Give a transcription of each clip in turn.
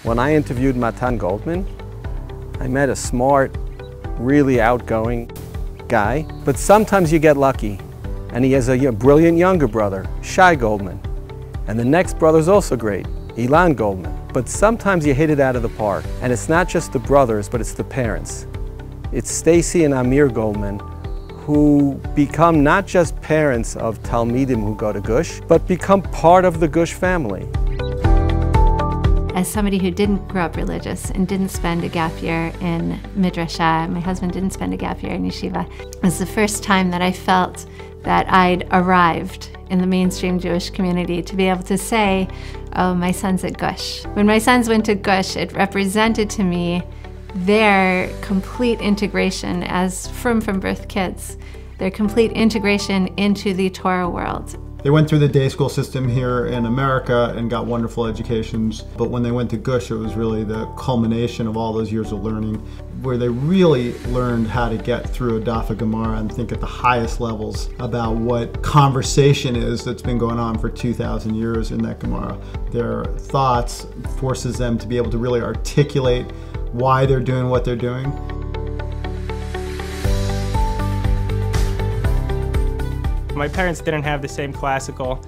When I interviewed Matan Goldman, I met a smart, really outgoing guy, but sometimes you get lucky, and he has a brilliant younger brother, Shai Goldman, and the next brother's also great, Ilan Goldman. But sometimes you hit it out of the park, and it's not just the brothers, but it's the parents. It's Stacey and Amir Goldman, who become not just parents of Talmidim who go to Gush, but become part of the Gush family. As somebody who didn't grow up religious and didn't spend a gap year in Midrashah, my husband didn't spend a gap year in Yeshiva, it was the first time that I felt that I'd arrived in the mainstream Jewish community to be able to say, oh, my son's at Gush. When my sons went to Gush, it represented to me their complete integration as from birth kids, their complete integration into the Torah world. They went through the day school system here in America and got wonderful educations, but when they went to Gush, it was really the culmination of all those years of learning, where they really learned how to get through a Daf of Gemara and think at the highest levels about what conversation is that's been going on for 2,000 years in that Gemara. Their thoughts forces them to be able to really articulate why they're doing what they're doing. My parents didn't have the same classical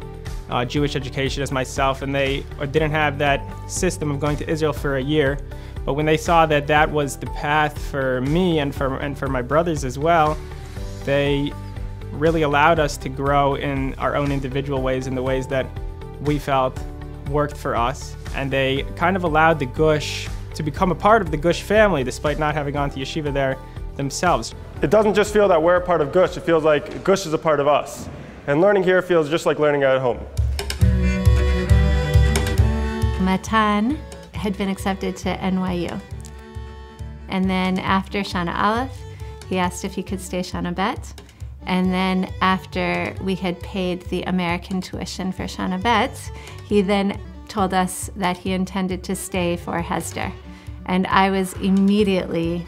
Jewish education as myself, and they didn't have that system of going to Israel for a year. But when they saw that that was the path for me and for my brothers as well, they really allowed us to grow in our own individual ways, in the ways that we felt worked for us. And they kind of allowed the Gush to become a part of the Gush family, despite not having gone to yeshiva there themselves. It doesn't just feel that we're a part of Gush, it feels like Gush is a part of us. And learning here feels just like learning at home. Matan had been accepted to NYU. And then after Shana Aleph, he asked if he could stay Shana Bet. And then after we had paid the American tuition for Shana Bet, he then told us that he intended to stay for Hesder. And I was immediately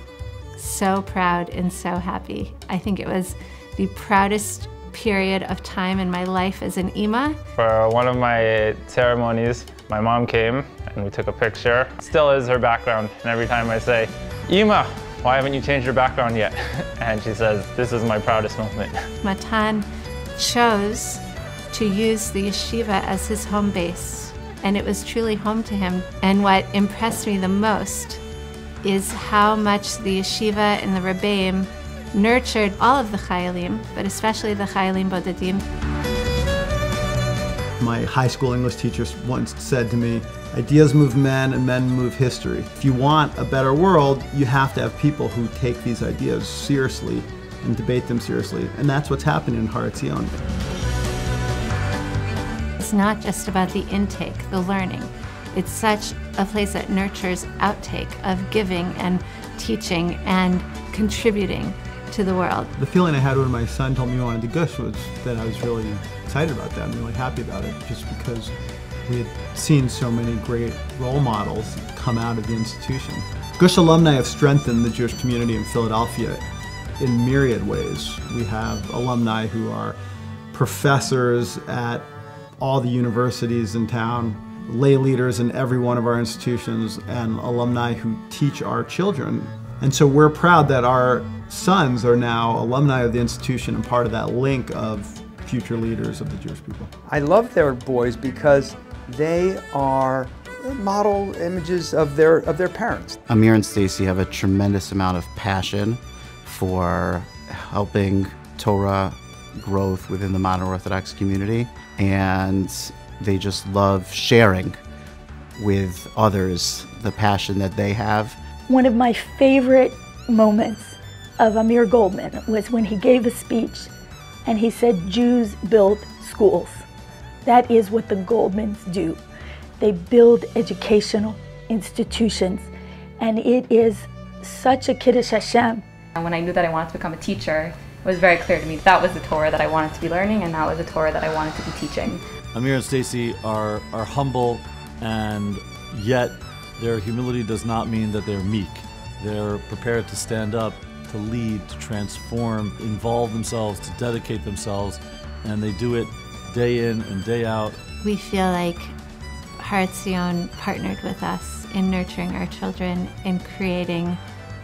so proud and so happy. I think it was the proudest period of time in my life as an Ima. For one of my ceremonies, my mom came and we took a picture. Still is her background, and every time I say, Ima, why haven't you changed your background yet? And she says, this is my proudest moment. Matan chose to use the yeshiva as his home base, and it was truly home to him. And what impressed me the most is how much the yeshiva and the Rebbeim nurtured all of the Chayalim, but especially the Chayalim Bodedim. My high school English teacher once said to me, ideas move men and men move history. If you want a better world, you have to have people who take these ideas seriously and debate them seriously. And that's what's happening in Haretzion. It's not just about the intake, the learning. It's such a place that nurtures outtake of giving and teaching and contributing to the world. The feeling I had when my son told me he wanted to Gush was that I was really excited about that and really happy about it, just because we had seen so many great role models come out of the institution. Gush alumni have strengthened the Jewish community in Philadelphia in myriad ways. We have alumni who are professors at all the universities in town, lay leaders in every one of our institutions, and alumni who teach our children. And so we're proud that our sons are now alumni of the institution and part of that link of future leaders of the Jewish people. I love their boys because they are model images of their parents. Amir and Stacey have a tremendous amount of passion for helping Torah growth within the modern Orthodox community, and they just love sharing with others the passion that they have. One of my favorite moments of Amir Goldman was when he gave a speech and he said, Jews build schools. That is what the Goldmans do. They build educational institutions, and it is such a Kiddush Hashem. And when I knew that I wanted to become a teacher, it was very clear to me that was the Torah that I wanted to be learning, and that was the Torah that I wanted to be teaching. Amir and Stacey are humble, and yet their humility does not mean that they're meek. They're prepared to stand up, to lead, to transform, involve themselves, to dedicate themselves, and they do it day in and day out. We feel like HaRetzion partnered with us in nurturing our children, in creating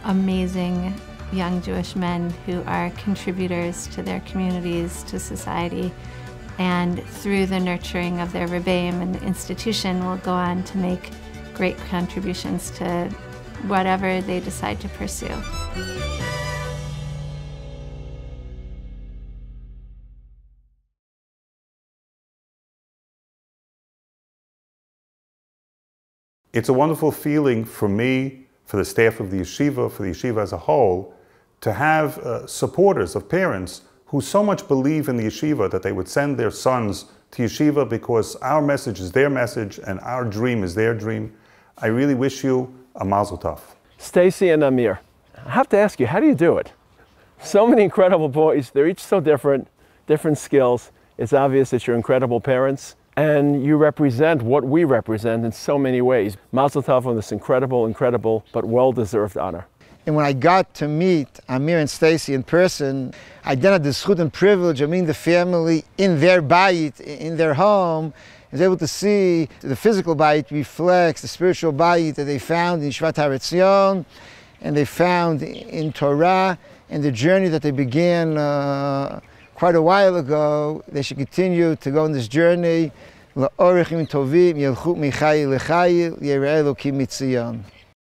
amazing young Jewish men who are contributors to their communities, to society, and through the nurturing of their rebbeim and the institution will go on to make great contributions to whatever they decide to pursue. It's a wonderful feeling for me, for the staff of the yeshiva, for the yeshiva as a whole, to have supporters of parents who so much believe in the yeshiva that they would send their sons to yeshiva because our message is their message and our dream is their dream. I really wish you a mazel tov. Stacey and Amir, I have to ask you, how do you do it? So many incredible boys, they're each so different, different skills. It's obvious that you're incredible parents. And you represent what we represent in so many ways. Mazel tov on this incredible, but well-deserved honor. And when I got to meet Amir and Stacey in person, I then had the zchut and privilege of meeting the family in their bayit, in their home. I was able to see the physical bayit reflects the spiritual bayit that they found in Yeshivat HaRetzion, and they found in Torah, and the journey that they began quite a while ago. They should continue to go on this journey. L'orechim tovim yelchu michayil lechayil yireh Elokim mitzion.